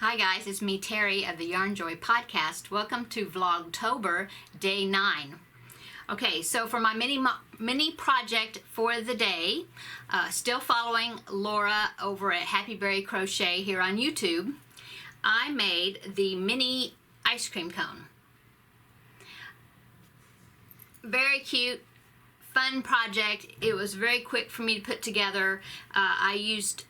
Hi guys, it's me Terry of the Yarnjoy podcast. Welcome to Vlogtober day 9. Okay, so for my mini project for the day, still following Laura over at Happy Berry Crochet here on YouTube, I made the mini ice cream cone. Very cute, fun project. It was very quick for me to put together. I used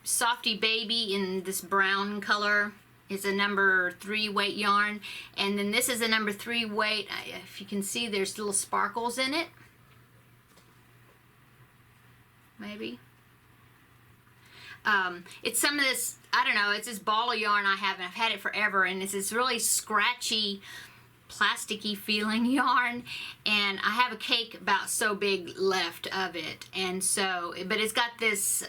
Softy Baby in this brown color. It's a number 3 weight yarn, and then this is a number 3 weight. If you can see, there's little sparkles in it. Maybe. It's some of this, I don't know, it's this ball of yarn I have, and I've had it forever, and it's this really scratchy, plasticky feeling yarn, and I have a cake about so big left of it, and so, but it's got this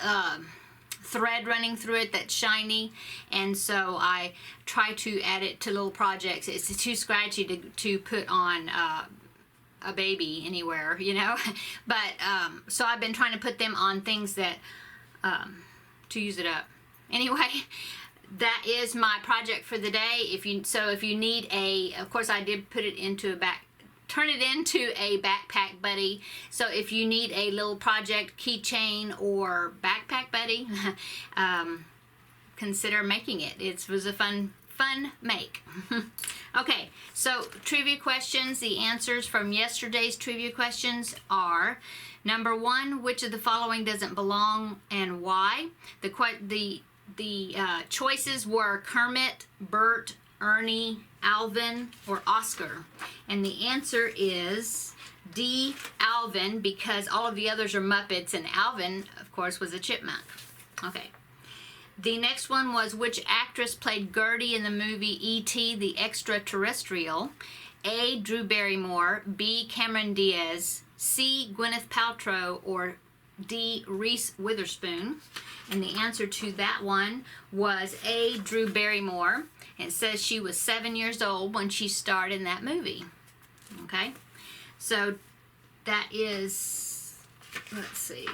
thread running through it that's shiny, and so I try to add it to little projects. It's too scratchy to put on a baby anywhere, you know. But so I've been trying to put them on things that to use it up. Anyway, that is my project for the day. If you need a, of course I did put it into turn it into a backpack buddy. So if you need a little project keychain or backpack buddy, consider making it. It was a fun make. Okay, so trivia questions. The answers from yesterday's trivia questions are: number 1, which of the following doesn't belong and why? The choices were Kermit, Bert, Ernie, Alvin, or Oscar. And the answer is D, Alvin, because all of the others are Muppets, and Alvin, of course, was a chipmunk. Okay. The next one was which actress played Gertie in the movie E.T. the Extraterrestrial? A, Drew Barrymore, B, Cameron Diaz, C, Gwyneth Paltrow, or D, Reese Witherspoon. And the answer to that one was A, Drew Barrymore. It says she was 7 years old when she starred in that movie. Okay, so that is, let's see,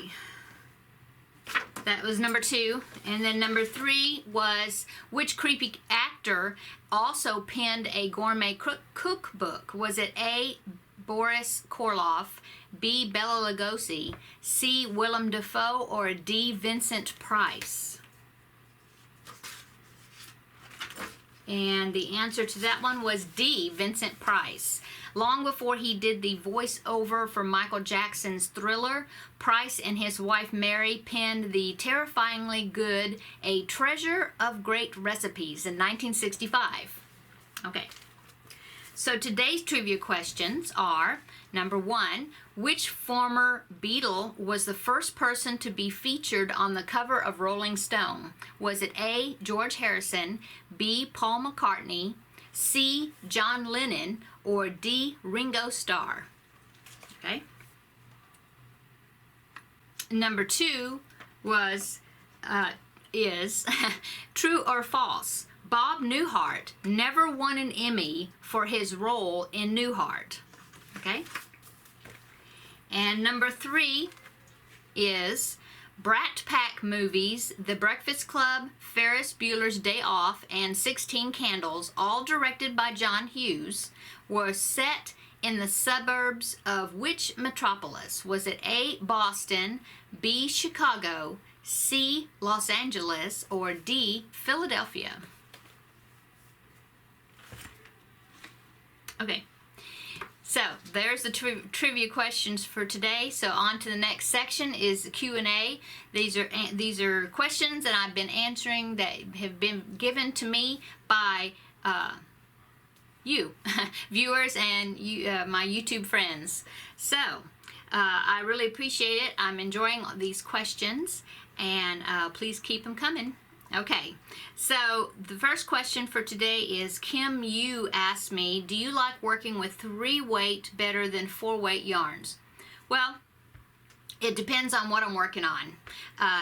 that was number 2. And then number 3 was which creepy actor also penned a gourmet cookbook? Was it A, Boris Karloff, B, Bela Lugosi, C, Willem Dafoe, or D, Vincent Price? And the answer to that one was D, Vincent Price. Long before he did the voiceover for Michael Jackson's Thriller, Price and his wife Mary penned the terrifyingly good A Treasure of Great Recipes in 1965. Okay. So today's trivia questions are: number 1, which former Beatle was the first person to be featured on the cover of Rolling Stone? Was it A, George Harrison, B, Paul McCartney, C, John Lennon, or D, Ringo Starr? Okay. Number 2 is true or false? Bob Newhart never won an Emmy for his role in Newhart. Okay. And number 3 is Brat Pack movies, The Breakfast Club, Ferris Bueller's Day Off, and 16 Candles, all directed by John Hughes, were set in the suburbs of which metropolis? Was it A, Boston, B, Chicago, C, Los Angeles, or D, Philadelphia? Okay. So there's the trivia questions for today. So on to the next section is the Q&A. These are questions that I've been answering that have been given to me by you viewers and you, my YouTube friends. So I really appreciate it. I'm enjoying these questions, and please keep them coming. Okay, so the first question for today is Kim Yu asked me, do you like working with 3 weight better than 4 weight yarns? Well, it depends on what I'm working on.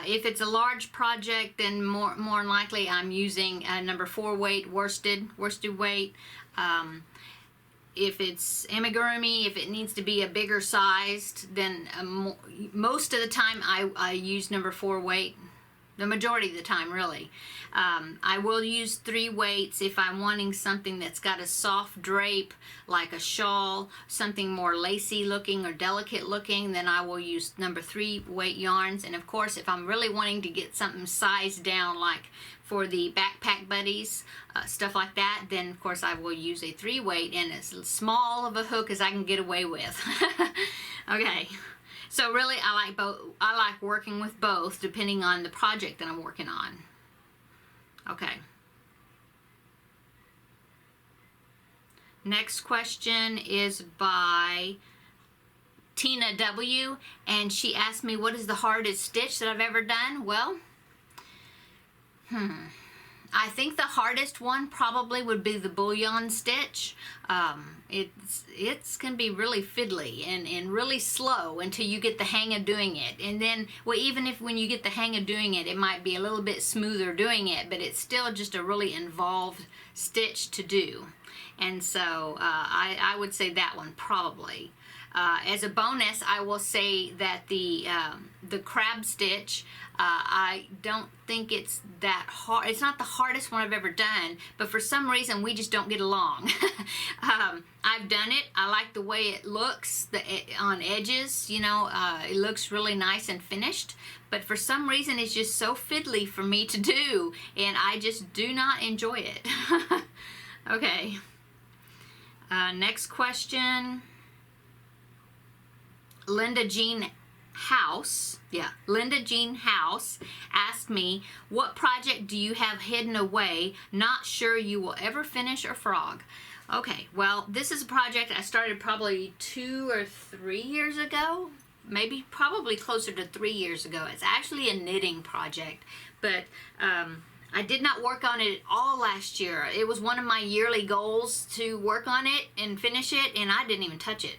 If it's a large project, then more than likely I'm using a number 4 weight worsted weight. If it's amigurumi, if it needs to be a bigger sized, then most of the time I use number 4 weight the majority of the time, really. I will use 3 weights if I'm wanting something that's got a soft drape, like a shawl, something more lacy looking or delicate looking, then I will use number 3 weight yarns. And of course, if I'm really wanting to get something sized down, like for the backpack buddies, stuff like that, then of course I will use a 3 weight and as small of a hook as I can get away with. Okay. So really, I like both. I like working with both, depending on the project that I'm working on. Okay. Next question is by Tina W. And she asked me, what is the hardest stitch that I've ever done? Well, I think the hardest one probably would be the bullion stitch. It's can be really fiddly and really slow until you get the hang of doing it. And then, well, even if when you get the hang of doing it, it might be a little bit smoother doing it, but it's still just a really involved stitch to do. And so I would say that one probably. As a bonus, I will say that the crab stitch, I don't think it's that hard. It's not the hardest one I've ever done, but for some reason we just don't get along. I've done it. I like the way it looks on edges. You know, it looks really nice and finished. But for some reason, it's just so fiddly for me to do, and I just do not enjoy it. Okay. Next question. Linda Jean House asked me, what project do you have hidden away, not sure you will ever finish a frog? Okay, well, this is a project I started probably 2 or 3 years ago, maybe probably closer to 3 years ago. It's actually a knitting project, but I did not work on it at all last year. It was one of my yearly goals to work on it and finish it, and I didn't even touch it.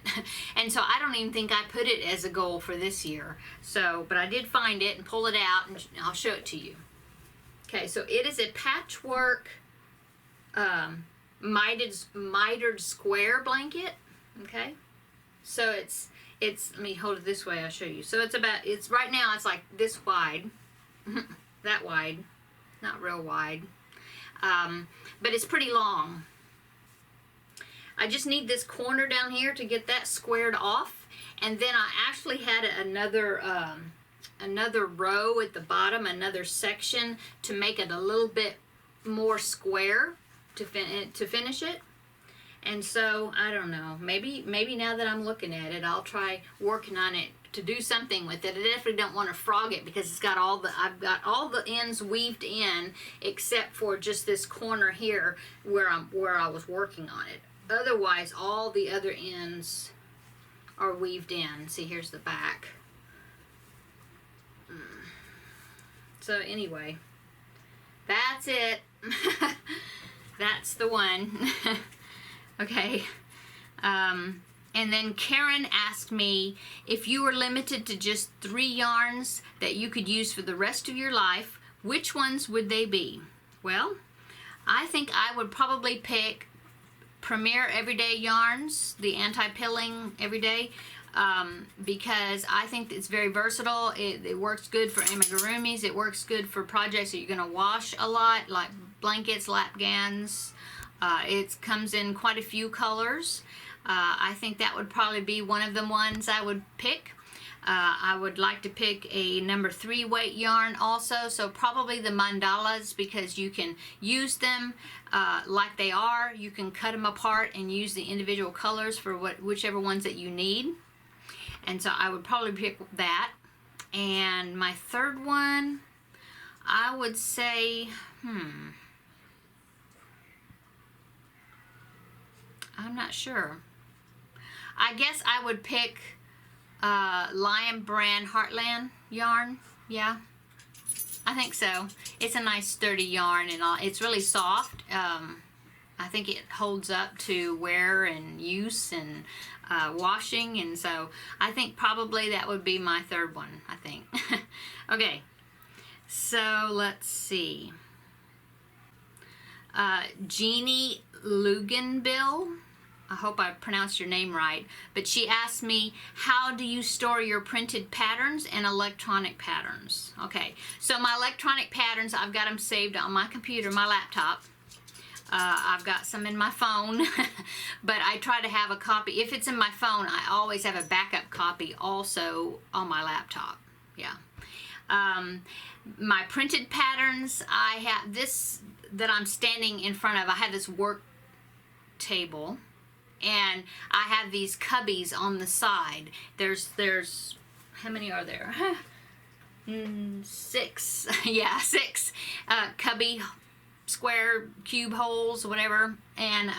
And so I don't even think I put it as a goal for this year. So, but I did find it and pull it out, and I'll show it to you. Okay, so it is a patchwork mitered square blanket. Okay, so it's let me hold it this way. I'll show you. So it's right now it's like this wide, that wide. Not real wide, but it's pretty long. I just need this corner down here to get that squared off, and then I actually had another row at the bottom, another section to make it a little bit more square to finish it. And so I don't know, maybe now that I'm looking at it, I'll try working on it to do something with it. I definitely don't want to frog it because it's got I've got all the ends weaved in except for just this corner here where I was working on it. Otherwise, all the other ends are weaved in. See, here's the back. So anyway, that's it. That's the one. Okay. And then Karen asked me, if you were limited to just 3 yarns that you could use for the rest of your life, which ones would they be? Well, I think I would probably pick Premier Everyday Yarns, the anti-pilling everyday, because I think it's very versatile. It works good for amigurumis. It works good for projects that you're going to wash a lot, like blankets, lap gowns. It comes in quite a few colors. I think that would probably be one of the ones I would pick. I would like to pick a number 3 weight yarn also, so probably the mandalas, because you can use them like they are. You can cut them apart and use the individual colors for whichever ones that you need. And so I would probably pick that. And my third one, I would say, I'm not sure. I guess I would pick Lion Brand Heartland yarn. Yeah, I think so. It's a nice sturdy yarn, and it's really soft. I think it holds up to wear and use and washing, and so I think probably that would be my third one, I think. Okay, so let's see. Jeannie Luganbill I hope I pronounced your name right, but she asked me, how do you store your printed patterns and electronic patterns? Okay, so my electronic patterns, I've got them saved on my computer, my laptop. I've got some in my phone, but I try to have a copy. If it's in my phone, I always have a backup copy also on my laptop. Yeah. My printed patterns, I have this that I'm standing in front of. I have this work table, and I have these cubbies on the side. There's how many are there? 6. Yeah, 6 cubby square cube holes, whatever. And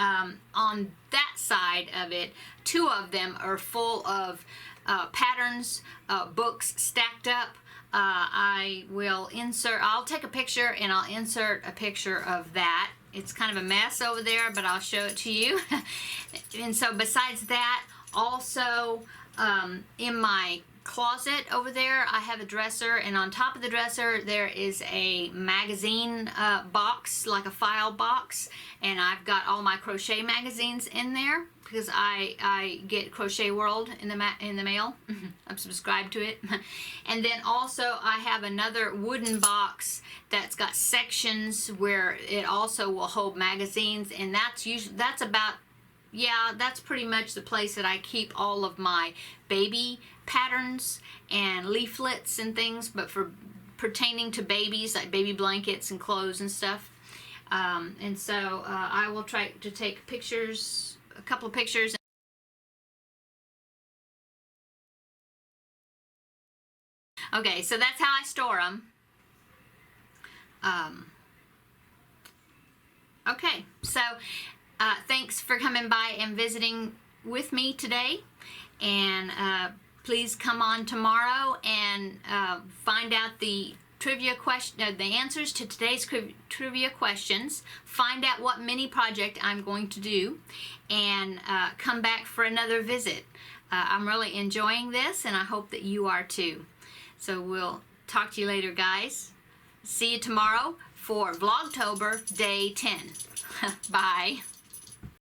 on that side of it, 2 of them are full of patterns, books stacked up. I'll take a picture and I'll insert a picture of that. It's kind of a mess over there, but I'll show it to you. And so besides that, also in my closet over there, I have a dresser, and on top of the dresser there is a magazine box, like a file box, and I've got all my crochet magazines in there because I get Crochet World in the mail. I'm subscribed to it. And then also I have another wooden box that's got sections where it also will hold magazines, and that's pretty much the place that I keep all of my baby patterns and leaflets and things, but for pertaining to babies, like baby blankets and clothes and stuff. And so I will try to take pictures, a couple of pictures. Okay, so that's how I store them. Okay, so thanks for coming by and visiting with me today, and please come on tomorrow and find out the the answers to today's trivia questions. Find out what mini project I'm going to do, and come back for another visit. I'm really enjoying this, and I hope that you are too. So we'll talk to you later, guys. See you tomorrow for Vlogtober Day 10. Bye.